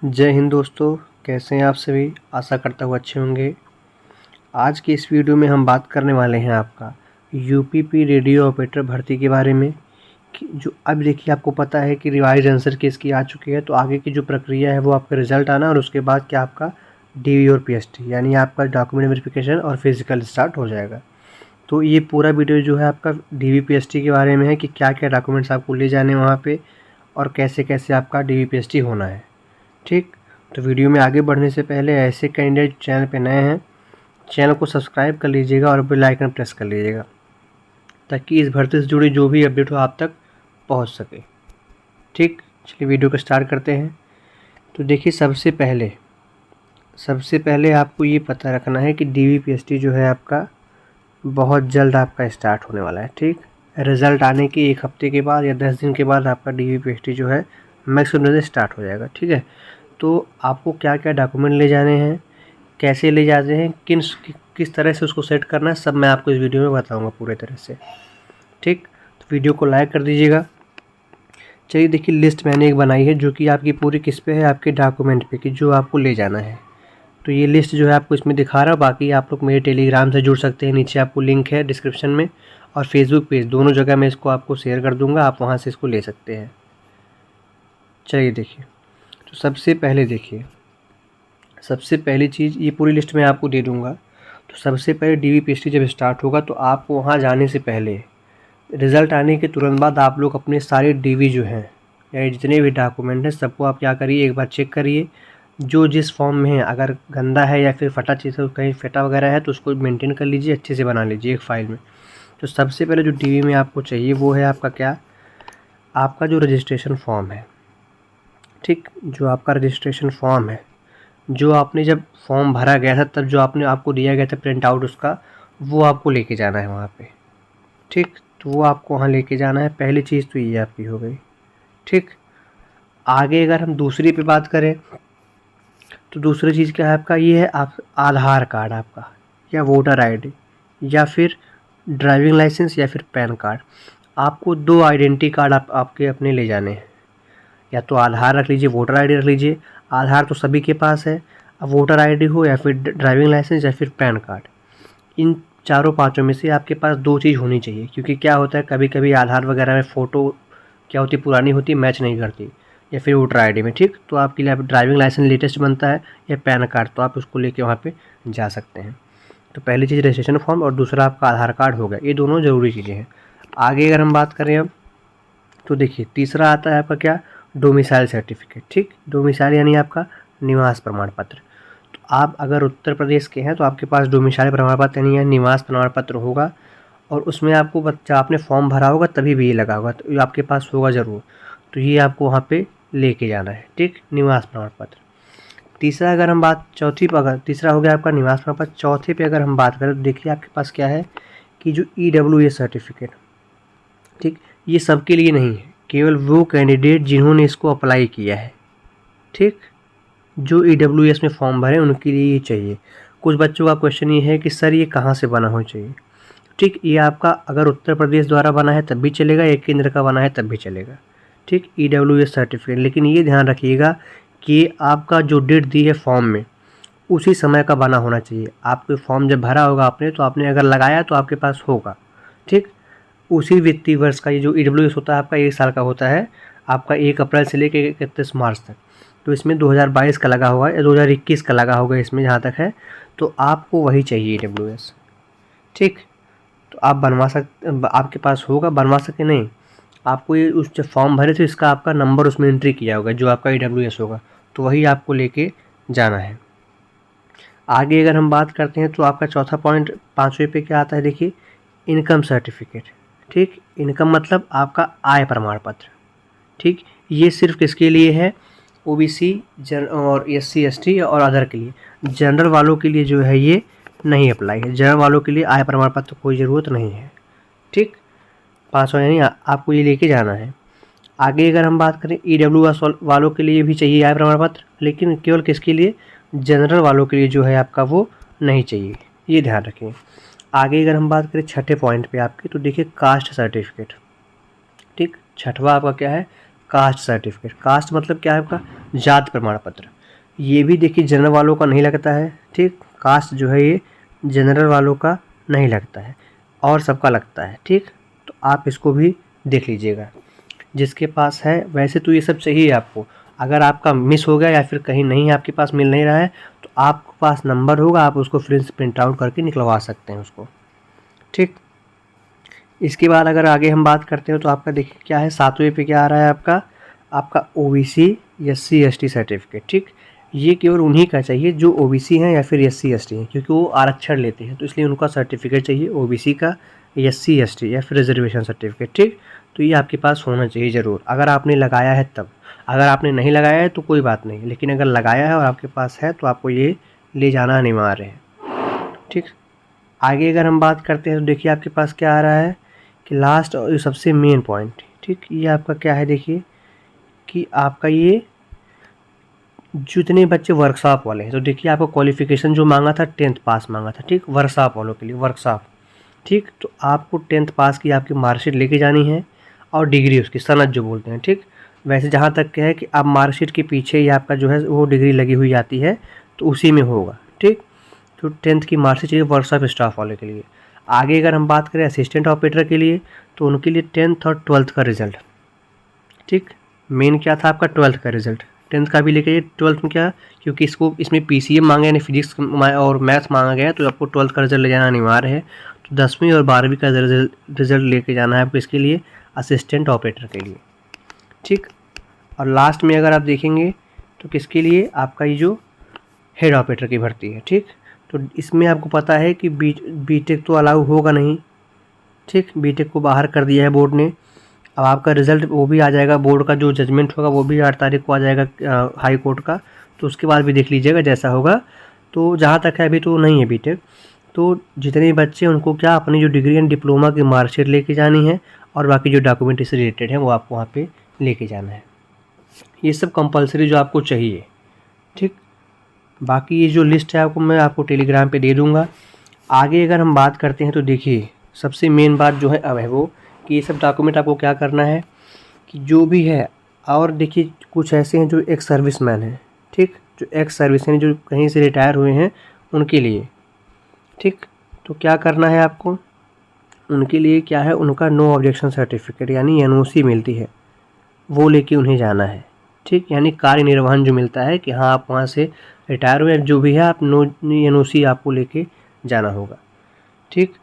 जय हिंद दोस्तों, कैसे हैं आप सभी। आशा करता हूँ अच्छे होंगे। आज की इस वीडियो में हम बात करने वाले हैं आपका यूपीपी रेडियो ऑपरेटर भर्ती के बारे में कि जो अब देखिए आपको पता है कि रिवाइज आंसर की इसकी आ चुकी है। तो आगे की जो प्रक्रिया है वो आपका रिजल्ट आना और उसके बाद क्या आपका डीवी और पीएसटी यानी आपका डॉक्यूमेंट वेरिफिकेशन और फिजिकल स्टार्ट हो जाएगा। तो ये पूरा वीडियो जो है आपका डीवी पीएसटी के बारे में है कि क्या क्या डॉक्यूमेंट्स आपको ले जाने वहाँ पे और कैसे कैसे आपका डीवी पीएसटी होना है। ठीक, तो वीडियो में आगे बढ़ने से पहले ऐसे कैंडिडेट चैनल पे नए हैं, चैनल को सब्सक्राइब कर लीजिएगा और बेल आइकन प्रेस कर लीजिएगा ताकि इस भर्ती से जुड़ी जो भी अपडेट हो आप तक पहुंच सके। ठीक, चलिए वीडियो को स्टार्ट करते हैं। तो देखिए सबसे पहले आपको ये पता रखना है कि डीवीपीएसटी जो है आपका बहुत जल्द आपका स्टार्ट होने वाला है। ठीक, रिज़ल्ट आने के 1 हफ्ते के बाद या 10 दिन के बाद आपका डीवीपीएसटी जो है मैक्सिमम स्टार्ट हो जाएगा। ठीक है, तो आपको क्या क्या डॉक्यूमेंट ले जाने हैं, कैसे ले जाते हैं, किस तरह से उसको सेट करना है, सब मैं आपको इस वीडियो में बताऊंगा पूरे तरह से। ठीक, तो वीडियो को लाइक कर दीजिएगा। चलिए देखिए, लिस्ट मैंने एक बनाई है जो कि आपकी पूरी किस पे है, आपके डॉक्यूमेंट पे कि जो आपको ले जाना है। तो ये लिस्ट जो है आपको इसमें दिखा रहा है। बाकी आप लोग मेरे टेलीग्राम से जुड़ सकते हैं, नीचे आपको लिंक है डिस्क्रिप्शन में, और फेसबुक पेज, दोनों जगह मैं इसको आपको शेयर कर दूँगा, आप वहाँ से इसको ले सकते हैं। चलिए देखिए, तो सबसे पहली चीज़, ये पूरी लिस्ट मैं आपको दे दूँगा। तो सबसे पहले डीवीपीएसटी जब स्टार्ट होगा तो आपको वहाँ जाने से पहले, रिज़ल्ट आने के तुरंत बाद आप लोग अपने सारे डीवी जो हैं यानी जितने भी डॉक्यूमेंट हैं सबको आप क्या करिए, एक बार चेक करिए। जो जिस फॉर्म में है, अगर गंदा है या फिर फटा चीज़ है, कहीं फटा वगैरह है तो उसको मेंटेन कर लीजिए, अच्छे से बना लीजिए एक फ़ाइल में। तो सबसे पहले जो डीवी में आपको चाहिए वो है आपका क्या, आपका जो रजिस्ट्रेशन फॉर्म है। ठीक, जो आपका रजिस्ट्रेशन फॉर्म है, जो आपने जब फॉर्म भरा गया था तब जो आपको दिया गया था प्रिंट आउट उसका, वो आपको लेके जाना है वहाँ पे। ठीक, तो वो आपको वहाँ लेके जाना है। पहली चीज़ तो ये आपकी हो गई। ठीक, आगे अगर हम दूसरी पे बात करें तो दूसरी चीज़ क्या है आपका, ये है आप आधार कार्ड आपका, या वोटर आईडी, या फिर ड्राइविंग लाइसेंस, या फिर पैन कार्ड। आपको 2 आइडेंटिटी कार्ड आपके अपने ले जाने हैं। या तो आधार रख लीजिए, वोटर आईडी रख लीजिए। आधार तो सभी के पास है, अब वोटर आईडी हो या फिर ड्राइविंग लाइसेंस या फिर पैन कार्ड, इन चारों पाँचों में से आपके पास 2 चीज़ होनी चाहिए। क्योंकि क्या होता है, कभी कभी आधार वगैरह में फ़ोटो क्या होती है, पुरानी होती है, मैच नहीं करती, या फिर वोटर आईडी में। ठीक, तो आपके लिए ड्राइविंग लाइसेंस लेटेस्ट बनता है या पैन कार्ड, तो आप उसको लेके वहाँ पे जा सकते हैं। तो पहली चीज़ रजिस्ट्रेशन फॉर्म और दूसरा आपका आधार कार्ड हो गया, ये दोनों ज़रूरी चीज़ें हैं। आगे अगर हम बात करें अब, तो देखिए तीसरा आता है आपका क्या, डोमिसाइल सर्टिफिकेट। ठीक, डोमिसाइल यानी आपका निवास प्रमाण पत्र। तो आप अगर उत्तर प्रदेश के हैं तो आपके पास डोमिसाइल प्रमाण पत्र यानी निवास प्रमाण पत्र होगा, और उसमें आपको बच्चा आपने फॉर्म भरा होगा तभी भी ये लगा होगा, तो ये आपके पास होगा ज़रूर। तो ये आपको वहाँ पे लेके जाना है। ठीक, निवास प्रमाण पत्र। तीसरा अगर हम बात चौथी पर, अगर तीसरा हो गया आपका निवास प्रमाण पत्र, चौथे पे अगर हम बात करें तो देखिए आपके पास क्या है कि जो EWS सर्टिफिकेट। ठीक, ये सबके लिए नहीं है, केवल वो कैंडिडेट जिन्होंने इसको अप्लाई किया है। ठीक, जो EWS में फॉर्म भरे उनके लिए ये चाहिए। कुछ बच्चों का क्वेश्चन ये है कि सर ये कहाँ से बना होना चाहिए। ठीक, ये आपका अगर उत्तर प्रदेश द्वारा बना है तब भी चलेगा, या केंद्र का बना है तब भी चलेगा। ठीक, EWS सर्टिफिकेट, लेकिन ये ध्यान रखिएगा कि आपका जो डेट दी है फॉर्म में उसी समय का बना होना चाहिए। आपके फॉर्म जब भरा होगा आपने, तो आपने अगर लगाया तो आपके पास होगा। ठीक, उसी वित्तीय वर्ष का, ये जो EWS होता है आपका 1 साल का होता है, आपका 1 अप्रैल से लेकर 31 मार्च तक। तो इसमें 2022 का लगा होगा या 2021 का लगा होगा इसमें जहाँ तक है, तो आपको वही चाहिए EWS। ठीक, तो आप बनवा सकते, आपके पास होगा, बनवा सके नहीं, आपको ये उस जब फॉर्म भरे तो इसका आपका नंबर उसमें एंट्री किया होगा जो आपका EWS होगा, तो वही आपको लेके जाना है। आगे अगर हम बात करते हैं तो आपका चौथा पॉइंट 5वें पे क्या आता है, देखिए इनकम सर्टिफिकेट। ठीक, इनकम मतलब आपका आय प्रमाण पत्र। ठीक, ये सिर्फ किसके लिए है, OBC और SC ST और अदर के लिए। जनरल वालों के लिए जो है ये नहीं अप्लाई है, जनरल वालों के लिए आय प्रमाण पत्र कोई ज़रूरत नहीं है। ठीक, 5वां यानी आपको ये लेके जाना है। आगे अगर हम बात करें EWS वालों के लिए भी चाहिए आय प्रमाण पत्र, लेकिन केवल किसके लिए, जनरल वालों के लिए जो है आपका वो नहीं चाहिए, ये ध्यान रखें। आगे अगर हम बात करें छठे पॉइंट पे आपके, तो देखिए कास्ट सर्टिफिकेट। ठीक, छठवा आपका क्या है, कास्ट सर्टिफिकेट। कास्ट मतलब क्या है आपका जात प्रमाण पत्र। ये भी देखिए जनरल वालों का नहीं लगता है, ठीक। कास्ट जो है ये जनरल वालों का नहीं लगता है और सबका लगता है, ठीक। तो आप इसको भी देख लीजिएगा जिसके पास है। वैसे तो ये सब चाहिए आपको, अगर आपका मिस हो गया या फिर कहीं नहीं आपके पास मिल नहीं रहा है तो आपके पास नंबर होगा, आप उसको फिर से प्रिंट आउट करके निकलवा सकते हैं उसको, ठीक। इसके बाद अगर आगे हम बात करते हैं तो आपका देखिए क्या है, 7वें पे क्या आ रहा है आपका OBC SC ST सर्टिफिकेट, ठीक। ये केवल उन्हीं का चाहिए जो OBC हैं या फिर SC ST हैं, क्योंकि वो आरक्षण लेते हैं तो इसलिए उनका सर्टिफिकेट चाहिए OBC का, SC ST या फिर रिजर्वेशन सर्टिफिकेट, ठीक। तो ये आपके पास होना चाहिए ज़रूर, अगर आपने लगाया है तब। अगर आपने नहीं लगाया है तो कोई बात नहीं, लेकिन अगर लगाया है और आपके पास है तो आपको ये ले जाना अनिवार्य है, ठीक। आगे अगर हम बात करते हैं तो देखिए आपके पास क्या आ रहा है कि लास्ट और सबसे मेन पॉइंट, ठीक। ये आपका क्या है देखिए कि आपका ये जितने बच्चे वर्कशॉप वाले हैं तो देखिए आपका क्वालिफ़िकेशन जो मांगा था 10th पास मांगा था, ठीक। वर्कशॉप वालों के लिए वर्कशॉप, ठीक। तो आपको 10th पास की आपकी मार्कशीट लेके जानी है और डिग्री उसकी सनद जो बोलते हैं, ठीक। वैसे जहाँ तक क्या है कि आप मार्कशीट के पीछे ही आपका जो है वो डिग्री लगी हुई आती है तो उसी में होगा, ठीक। तो 10th की मार्कशीट चाहिए वर्कशॉप स्टाफ वाले के लिए। आगे अगर हम बात करें असिस्टेंट ऑपरेटर के लिए तो उनके लिए 10th और 12th का रिज़ल्ट, ठीक। मेन क्या था आपका 12th का रिज़ल्ट, 10th का भी लेके जाइए। 12th में क्या, क्योंकि इसमें PCM मांगे यानी फिजिक्स और मैथ्स मांगा गया है तो आपको 12th का रिज़ल्ट ले जाना अनिवार्य है। तो 10वीं और 12वीं का रिज़ल्ट लेके जाना है आपको इसके लिए असिस्टेंट ऑपरेटर के लिए, ठीक। और लास्ट में अगर आप देखेंगे तो किसके लिए, आपका ये जो हेड ऑपरेटर की भर्ती है, ठीक। तो इसमें आपको पता है कि बीटेक तो अलाउ होगा नहीं, ठीक। बीटेक को बाहर कर दिया है बोर्ड ने। अब आपका रिज़ल्ट वो भी आ जाएगा, बोर्ड का जो जजमेंट होगा वो भी 8 तारीख को आ जाएगा हाई कोर्ट का, तो उसके बाद भी देख लीजिएगा जैसा होगा। तो जहाँ तक है अभी तो नहीं है बीटेक, तो जितने बच्चे उनको क्या अपनी जो डिग्री एंड डिप्लोमा की मार्कशीट लेके जानी है और बाकी जो डॉक्यूमेंट इससे रिलेटेड है वो आपको वहाँ पे लेके जाना है। ये सब कंपलसरी जो आपको चाहिए, ठीक। बाकी ये जो लिस्ट है आपको मैं आपको टेलीग्राम पे दे दूँगा। आगे अगर हम बात करते हैं तो देखिए सबसे मेन बात जो है अब है वो कि ये सब डॉक्यूमेंट आपको क्या करना है कि जो भी है, और देखिए कुछ ऐसे हैं जो एक्स सर्विसमैन हैं, ठीक। जो एक्स सर्विसमैन जो कहीं से रिटायर हुए हैं उनके लिए, ठीक। तो क्या करना है आपको, उनके लिए क्या है, उनका नो ऑब्जेक्शन सर्टिफिकेट यानी NOC मिलती है वो लेके उन्हें जाना है, ठीक। यानी कार्य निर्वहन जो मिलता है कि हाँ आप वहाँ से रिटायर हुए, जो भी है आप NOC आपको लेके जाना होगा, ठीक।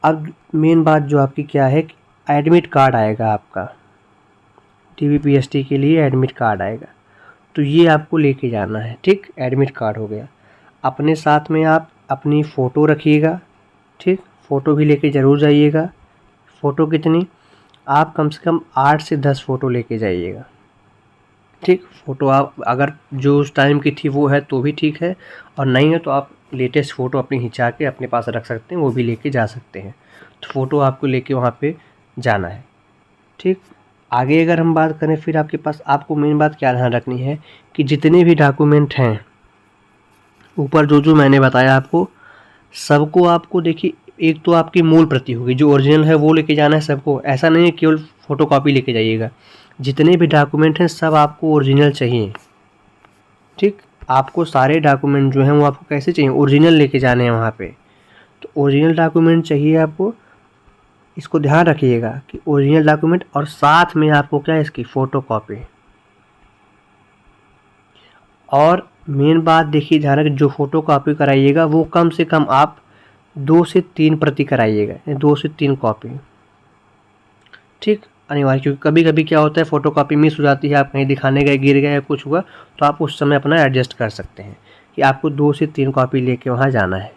अब मेन बात जो आपकी क्या है कि एडमिट कार्ड आएगा आपका, DVPST के लिए एडमिट कार्ड आएगा तो ये आपको लेके जाना है, ठीक। एडमिट कार्ड हो गया। अपने साथ में आप अपनी फ़ोटो रखिएगा, ठीक। फ़ोटो भी लेके ज़रूर जाइएगा। फ़ोटो कितनी, आप कम से कम 8 से 10 फ़ोटो लेके जाइएगा, ठीक। फ़ोटो आप अगर जो उस टाइम की थी वो है तो भी ठीक है, और नहीं है तो आप लेटेस्ट फ़ोटो अपनी खिंचा के अपने पास रख सकते हैं, वो भी लेके जा सकते हैं। तो फ़ोटो आपको लेके वहाँ पे जाना है, ठीक। आगे अगर हम बात करें फिर आपके पास आपको मेन बात क्या ध्यान रखनी है कि जितने भी डॉक्यूमेंट हैं ऊपर जो मैंने बताया आपको सबको आपको देखिए, एक तो आपकी मूल प्रति होगी जो ओरिजिनल है वो लेके जाना है सबको, ऐसा नहीं है केवल फ़ोटोकॉपी लेके जाइएगा। जितने भी डॉक्यूमेंट हैं सब आपको ओरिजिनल चाहिए, ठीक। आपको सारे डॉक्यूमेंट जो हैं वो आपको कैसे चाहिए, ओरिजिनल लेके जाने हैं वहाँ पे। तो ओरिजिनल डॉक्यूमेंट चाहिए आपको, इसको ध्यान रखिएगा कि ओरिजिनल डॉक्यूमेंट और साथ में आपको क्या है इसकी फ़ोटोकॉपी। और मेन बात देखिए ध्यान रखिए, जो फ़ोटोकॉपी कराइएगा वो कम से कम आप 2 से 3 प्रति कराइएगा, 2 से 3 कॉपी, ठीक। अनिवार्य, क्योंकि कभी कभी क्या होता है फ़ोटोकॉपी मिस हो जाती है, आप कहीं दिखाने गए गिर गए या कुछ हुआ तो आप उस समय अपना एडजस्ट कर सकते हैं कि आपको 2 से 3 कॉपी लेके वहाँ जाना है।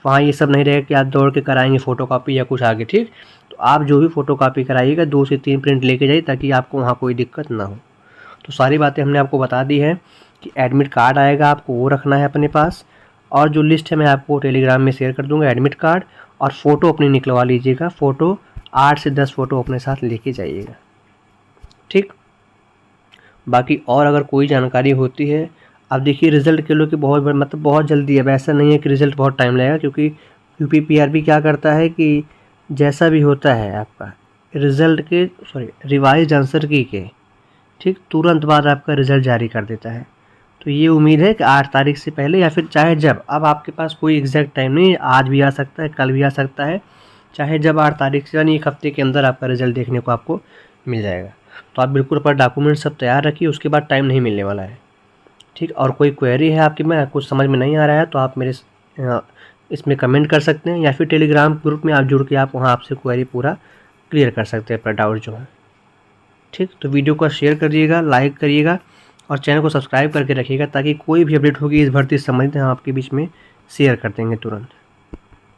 वहाँ ये सब नहीं रहेगा कि आप दौड़ के कराएंगे फ़ोटोकॉपी या कुछ आगे, ठीक। तो आप जो भी फ़ोटोकॉपी कराइएगा 2 से 3 प्रिंट लेके जाइए ताकि आपको वहाँ कोई दिक्कत ना हो। तो सारी बातें हमने आपको बता दी है कि एडमिट कार्ड आएगा आपको वो रखना है अपने पास, और जो लिस्ट है मैं आपको टेलीग्राम में शेयर कर दूँगा, एडमिट कार्ड और फ़ोटो अपनी निकलवा लीजिएगा। फ़ोटो 8 से 10 फ़ोटो अपने साथ लेके जाइएगा, ठीक। बाकी और अगर कोई जानकारी होती है, अब देखिए रिज़ल्ट के लोग कि बहुत मतलब बहुत जल्दी है, ऐसा नहीं है कि रिज़ल्ट बहुत टाइम लगेगा, क्योंकि UPPRB क्या करता है कि जैसा भी होता है आपका रिज़ल्ट के रिवाइज्ड आंसर की के ठीक, तुरंत बाद आपका रिज़ल्ट जारी कर देता है। तो ये उम्मीद है कि 8 तारीख से पहले या फिर चाहे जब, अब आपके पास कोई एग्जैक्ट टाइम नहीं है, आज भी आ सकता है, कल भी आ सकता है, चाहे जब 8 तारीख से, यानी 1 हफ्ते के अंदर आपका रिज़ल्ट देखने को आपको मिल जाएगा। तो आप बिल्कुल अपना डॉक्यूमेंट सब तैयार रखिए, उसके बाद टाइम नहीं मिलने वाला है। ठीक, और कोई क्वेरी है आपकी में, कुछ समझ में नहीं आ रहा है, तो आप मेरे इसमें कमेंट कर सकते हैं, या फिर टेलीग्राम ग्रुप में आप जुड़ के आप वहाँ आपसे क्वेरी पूरा क्लियर कर सकते हैं, अपना डाउट जो है। ठीक, तो वीडियो को शेयर करिएगा, लाइक करिएगा और चैनल को सब्सक्राइब करके रखिएगा, ताकि कोई भी अपडेट होगी इस भर्ती से संबंधित हम आपके बीच में शेयर कर देंगे तुरंत।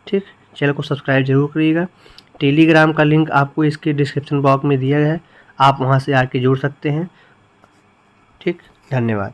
ठीक, चैनल को सब्सक्राइब जरूर करिएगा। टेलीग्राम का लिंक आपको इसके डिस्क्रिप्शन बॉक्स में दिया गया है, आप वहाँ से आके जुड़ सकते हैं। ठीक, धन्यवाद।